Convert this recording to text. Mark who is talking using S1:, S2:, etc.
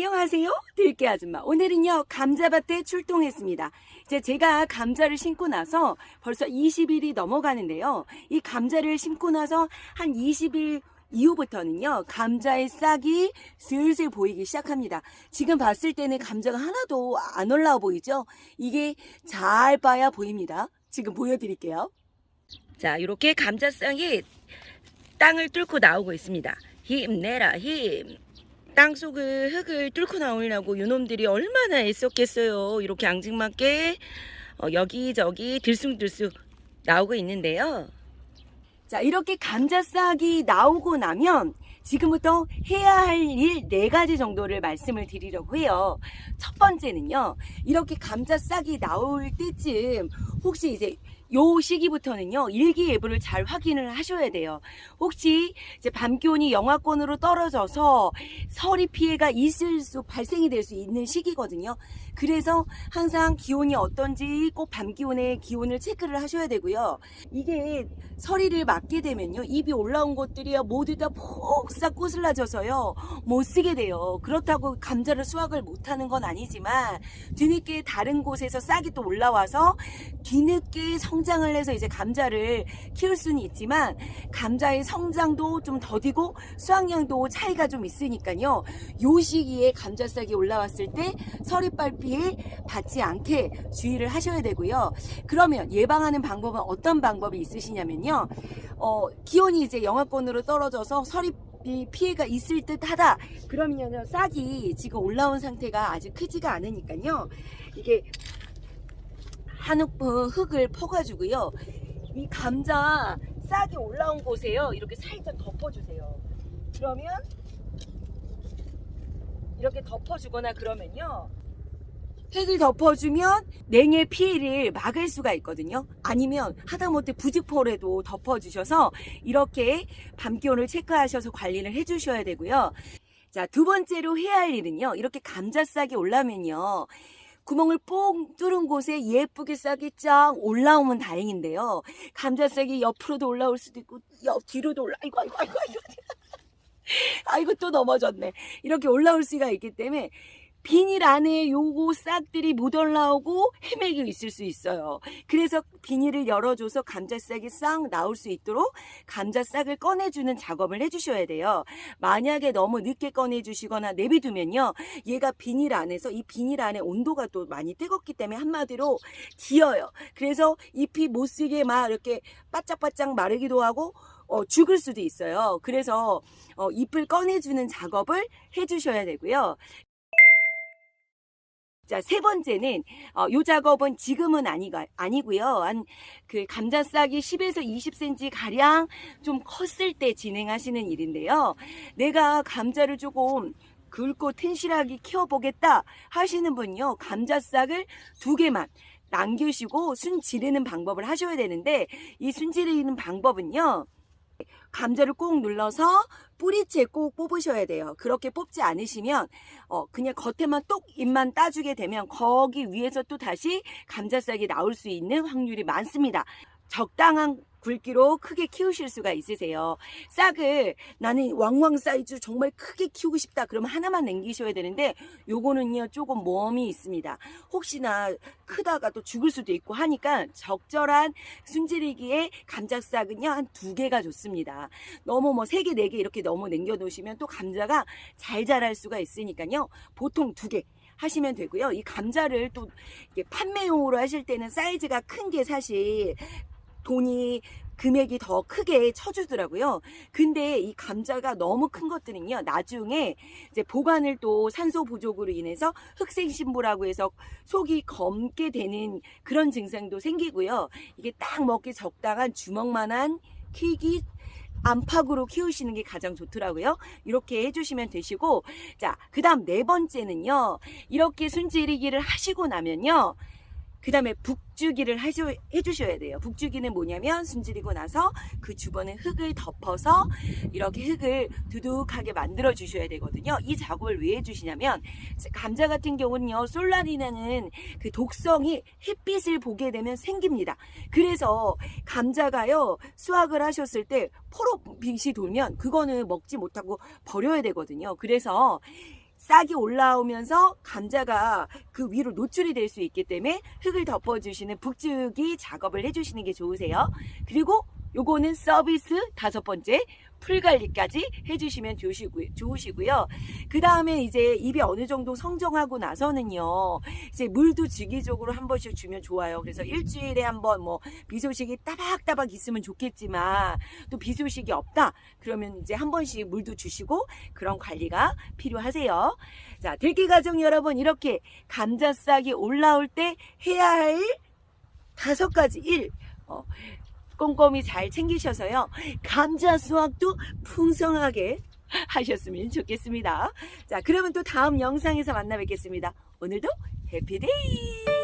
S1: 안녕하세요, 들깨 아줌마. 오늘은요 감자밭에 출동했습니다. 이제 제가 감자를 심고 나서 벌써 20일이 넘어가는데요, 이 감자를 심고 나서 한 20일 이후부터는요 감자의 싹이 슬슬 보이기 시작합니다. 지금 봤을 때는 감자가 하나도 안 올라와 보이죠? 이게 잘 봐야 보입니다. 지금 보여드릴게요. 자, 이렇게 감자싹이 땅을 뚫고 나오고 있습니다. 힘내라 힘. 땅속을 흙을 뚫고 나오려고 요놈들이 얼마나 애썼겠어요. 이렇게 앙증맞게 여기저기 들쑥들쑥 나오고 있는데요. 자, 이렇게 감자싹이 나오고 나면 지금부터 해야 할 일 4가지 정도를 말씀을 드리려고 해요. 첫 번째는요, 이렇게 감자싹이 나올 때쯤 혹시 이제 요 시기부터는요 일기예보를 잘 확인을 하셔야 돼요. 혹시 이제 밤 기온이 영하권으로 떨어져서 서리 피해가 발생이 될 수 있는 시기거든요. 그래서 항상 기온이 어떤지 꼭 밤 기온의 기온을 체크를 하셔야 되고요. 이게 서리를 맞게 되면요 잎이 올라온 것들이 모두 다 폭삭 꼬슬라져서요 못 쓰게 돼요. 그렇다고 감자를 수확을 못하는 건 아니지만 뒤늦게 다른 곳에서 싹이 또 올라와서 뒤늦게 성장을 해서 이제 감자를 키울 수는 있지만 감자의 성장도 좀 더디고 수확량도 차이가 좀 있으니까요. 요 시기에 감자싹이 올라왔을 때 서리빨 피해 받지 않게 주의를 하셔야 되고요. 그러면 예방하는 방법은 어떤 방법이 있으시냐면요. 기온이 이제 영하권으로 떨어져서 서리 피해가 있을 듯 하다 그러면요 싹이 지금 올라온 상태가 아직 크지가 않으니까요. 이게 한 흙을 퍼가지고요 이 감자 싹이 올라온 곳에요 이렇게 살짝 덮어주세요. 그러면 이렇게 덮어주거나 그러면요 흙을 덮어주면 냉해 피해를 막을 수가 있거든요. 아니면 하다못해 부직포라도 덮어주셔서 이렇게 밤 기온을 체크하셔서 관리를 해주셔야 되고요. 자, 두 번째로 해야 할 일은요, 이렇게 감자싹이 올라오면요 구멍을 뽕 뚫은 곳에 예쁘게 싹이 쫙 올라오면 다행인데요, 감자싹이 옆으로도 올라올 수도 있고 뒤로도 아이고 또 넘어졌네. 이렇게 올라올 수가 있기 때문에 비닐 안에 요거 싹들이 못 올라오고 헤매고 있을 수 있어요. 그래서 비닐을 열어줘서 감자싹이 싹 나올 수 있도록 감자싹을 꺼내주는 작업을 해주셔야 돼요. 만약에 너무 늦게 꺼내주시거나 내비두면요 얘가 비닐 안에서 이 비닐 안에 온도가 또 많이 뜨겁기 때문에 한마디로 기어요. 그래서 잎이 못쓰게 막 이렇게 바짝바짝 마르기도 하고 죽을 수도 있어요. 그래서 잎을 꺼내주는 작업을 해주셔야 되고요. 자, 세 번째는 요 작업은 지금은 아니고요. 한 그 감자싹이 10에서 20cm 가량 좀 컸을 때 진행하시는 일인데요. 내가 감자를 조금 굵고 튼실하게 키워보겠다 하시는 분요 감자싹을 2개만 남기시고 순 지르는 방법을 하셔야 되는데, 이 순 지르는 방법은요 감자를 꼭 눌러서 뿌리채 꼭 뽑으셔야 돼요. 그렇게 뽑지 않으시면 그냥 겉에만 똑 잎만 따주게 되면 거기 위에서 또 다시 감자싹이 나올 수 있는 확률이 많습니다. 적당한 굵기로 크게 키우실 수가 있으세요. 싹을 나는 왕왕 사이즈 정말 크게 키우고 싶다 그러면 하나만 남기셔야 되는데, 요거는요 조금 모험이 있습니다. 혹시나 크다가 또 죽을 수도 있고 하니까 적절한 순지리기에 감자싹은요 한 2개가 좋습니다. 너무 3개 4개 이렇게 너무 남겨 놓으시면 또 감자가 잘 자랄 수가 있으니까요 보통 2개 하시면 되고요. 이 감자를 또 판매용으로 하실 때는 사이즈가 큰 게 사실 금액이 더 크게 쳐주더라고요. 근데 이 감자가 너무 큰 것들은요 나중에 이제 보관을 또 산소 부족으로 인해서 흑생신부라고 해서 속이 검게 되는 그런 증상도 생기고요. 이게 딱 먹기 적당한 주먹만한 크기 안팎으로 키우시는 게 가장 좋더라고요. 이렇게 해주시면 되시고, 자, 그 다음 4번째는요 이렇게 순지리기를 하시고 나면요 그 다음에 북주기를 해주셔야 돼요. 북주기는 뭐냐면 순지리고 나서 그 주변에 흙을 덮어서 이렇게 흙을 두둑하게 만들어 주셔야 되거든요. 이 작업을 왜 해주시냐면 감자 같은 경우는요 솔라리나는 그 독성이 햇빛을 보게 되면 생깁니다. 그래서 감자가요 수확을 하셨을 때 포로빛이 돌면 그거는 먹지 못하고 버려야 되거든요. 그래서 싹이 올라오면서 감자가 그 위로 노출이 될 수 있기 때문에 흙을 덮어주시는 북주기 작업을 해주시는 게 좋으세요. 그리고 요거는 서비스 5번째 풀 관리까지 해주시면 좋으시고요. 그 다음에 이제 잎이 어느 정도 성장하고 나서는요, 이제 물도 주기적으로 한 번씩 주면 좋아요. 그래서 일주일에 한 번 뭐 비 소식이 따박따박 있으면 좋겠지만 또 비 소식이 없다 그러면 이제 한 번씩 물도 주시고 그런 관리가 필요하세요. 자, 들깨 가족 여러분, 이렇게 감자 싹이 올라올 때 해야 할 5가지 일 꼼꼼히 잘 챙기셔서요, 감자 수확도 풍성하게 하셨으면 좋겠습니다. 자, 그러면 또 다음 영상에서 만나 뵙겠습니다. 오늘도 해피데이!